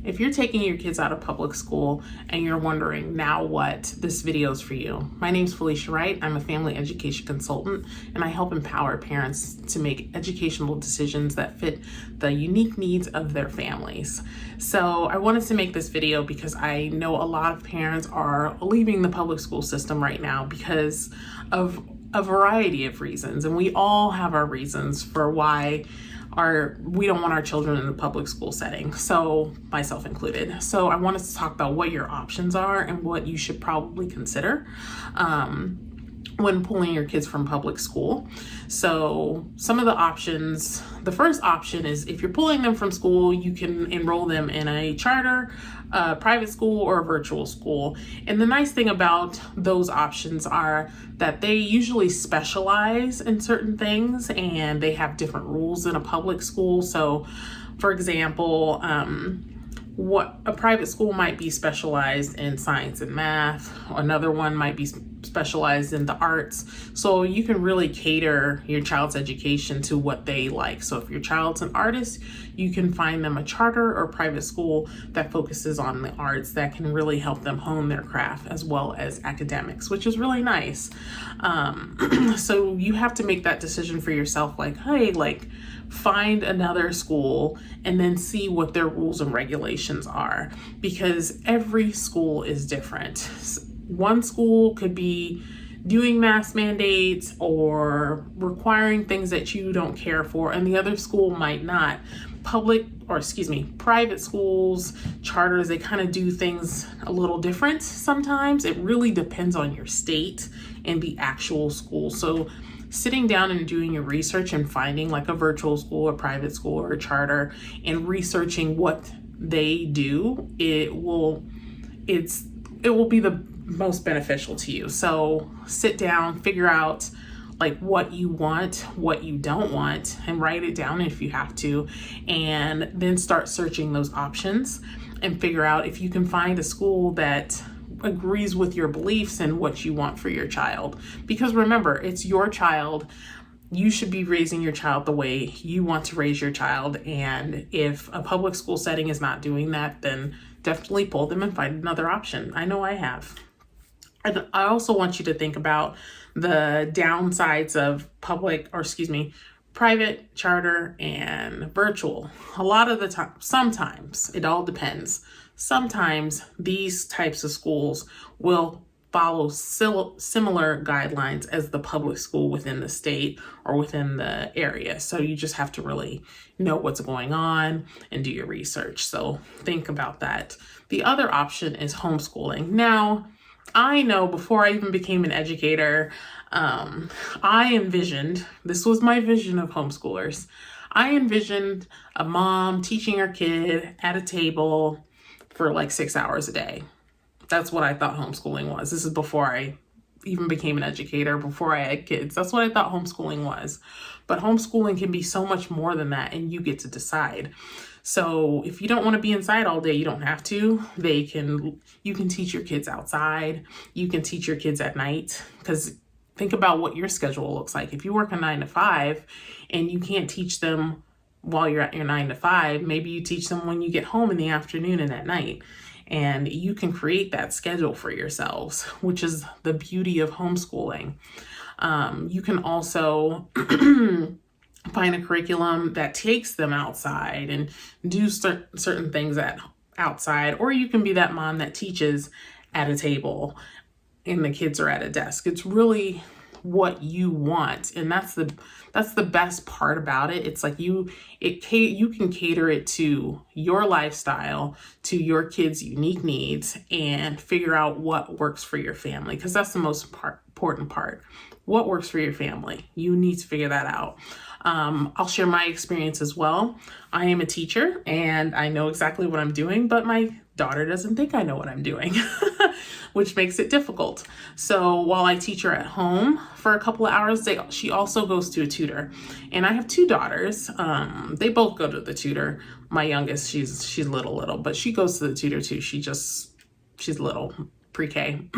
If you're taking your kids out of public school and you're wondering now what, this video is for you. My name's Felicia Wright. I'm a family education consultant, and I help empower parents to make educational decisions that fit the unique needs of their families. So I wanted to make this video because I know a lot of parents are leaving the public school system right now because of a variety of reasons, and we all have our reasons for why we don't want our children in the public school setting, so myself included. So I wanted to talk about what your options are and what you should probably consider when pulling your kids from public school. So some of the options, the first option is if you're pulling them from school, you can enroll them in a charter, private school, or a virtual school. And the nice thing about those options are that they usually specialize in certain things and they have different rules than a public school. So for example, what a private school might be specialized in science and math, another one might be specialized in the arts. So you can really cater your child's education to what they like. So if your child's an artist, you can find them a charter or private school that focuses on the arts that can really help them hone their craft as well as academics, which is really nice. So you have to make that decision for yourself, like, hey, find another school and then see what their rules and regulations are, because every school is different. One school could be doing mask mandates or requiring things that you don't care for, and the other school might not. Private schools, charters, they kind of do things a little different sometimes. It really depends on your state and the actual school. So sitting down and doing your research and finding like a virtual school, a private school, or a charter, and researching what they do, it will be the most beneficial to you. So sit down, figure out like what you want, what you don't want, and write it down if you have to, and then start searching those options and figure out if you can find a school that agrees with your beliefs and what you want for your child. Because remember, it's your child. You should be raising your child the way you want to raise your child. And if a public school setting is not doing that, then definitely pull them and find another option. I know I have. And I also want you to think about the downsides of private, charter, and virtual. A lot of the time, sometimes, it all depends. Sometimes these types of schools will follow similar guidelines as the public school within the state or within the area. So you just have to really know what's going on and do your research. So think about that. The other option is homeschooling. Now, I know before I even became an educator, this was my vision of homeschoolers. I envisioned a mom teaching her kid at a table for like 6 hours a day. That's what I thought homeschooling was. This is before I even became an educator, before I had kids. That's what I thought homeschooling was. But homeschooling can be so much more than that, and you get to decide. So if you don't want to be inside all day, you don't have to. You can teach your kids outside. You can teach your kids at night, because think about what your schedule looks like. If you work a 9 to 5 and you can't teach them while you're at your 9 to 5, maybe you teach them when you get home in the afternoon and at night. And you can create that schedule for yourselves, which is the beauty of homeschooling. You can also find a curriculum that takes them outside and do certain things outside, or you can be that mom that teaches at a table and the kids are at a desk. It's really what you want, and that's the best part about it. It's like you can cater it to your lifestyle, to your kids' unique needs, and figure out what works for your family, because that's the most important part. What works for your family? You need to figure that out. I'll share my experience as well. I am a teacher and I know exactly what I'm doing, but my daughter doesn't think I know what I'm doing, which makes it difficult. So while I teach her at home for a couple of hours, she also goes to a tutor. And I have two daughters. They both go to the tutor. My youngest, she's little, but she goes to the tutor too. She's little, pre-K.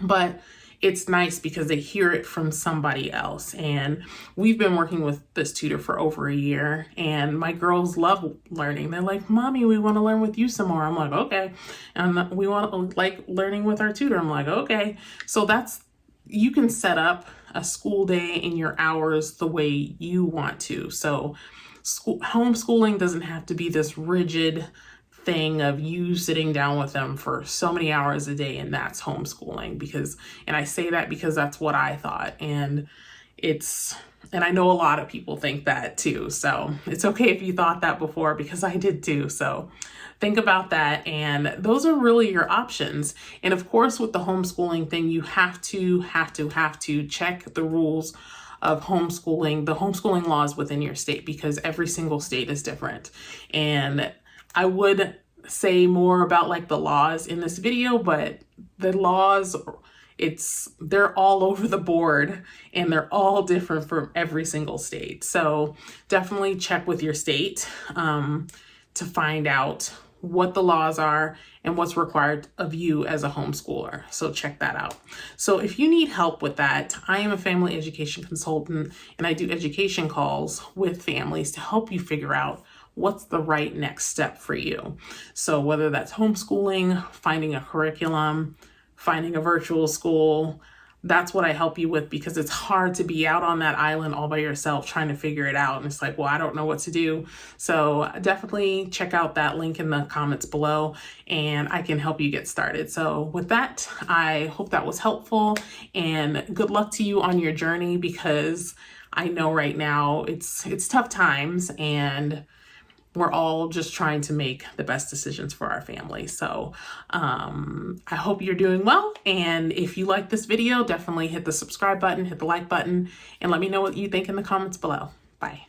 But it's nice because they hear it from somebody else. And we've been working with this tutor for over a year, and my girls love learning. They're like, Mommy, we want to learn with you some more. I'm like, okay. And we want to like learning with our tutor. I'm like, okay. So you can set up a school day in your hours the way you want to. So homeschooling doesn't have to be this rigid thing of you sitting down with them for so many hours a day, and that's homeschooling. And I say that because that's what I thought, and I know a lot of people think that too. So it's okay if you thought that before, because I did too. So think about that. And those are really your options. And of course, with the homeschooling thing, you have to check the rules of homeschooling, the homeschooling laws within your state, because every single state is different. And I would say more about like the laws in this video, but the laws, they're all over the board, and they're all different from every single state. So definitely check with your state to find out what the laws are and what's required of you as a homeschooler. So check that out. So if you need help with that, I am a family education consultant, and I do education calls with families to help you figure out what's the right next step for you. So whether that's homeschooling, finding a curriculum, finding a virtual school, that's what I help you with, because it's hard to be out on that island all by yourself trying to figure it out. And it's like, well, I don't know what to do. So definitely check out that link in the comments below, and I can help you get started. So with that, I hope that was helpful, and good luck to you on your journey, because I know right now it's tough times, and we're all just trying to make the best decisions for our family. So I hope you're doing well. And if you like this video, definitely hit the subscribe button, hit the like button, and let me know what you think in the comments below. Bye.